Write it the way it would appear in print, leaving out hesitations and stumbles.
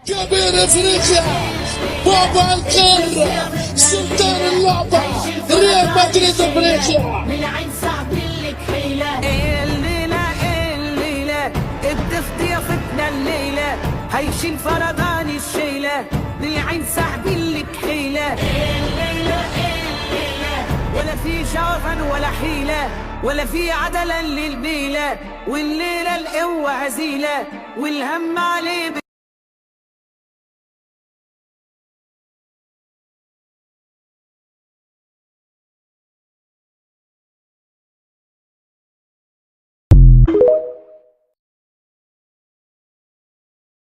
كبير افريقيا، بابا القارة، سلطان اللعبة، ريال مدريد افريقيا. من العين صعب لك حيلة. الليلة بضيف ضيافتنا الليلة، هيشيل فردان الشيلة، من العين صعب لك حيلة. الليلة ولا في شرفا ولا حيلة، ولا في عدلا للبيلة، والليلة القوة هزيلة، والهم عليه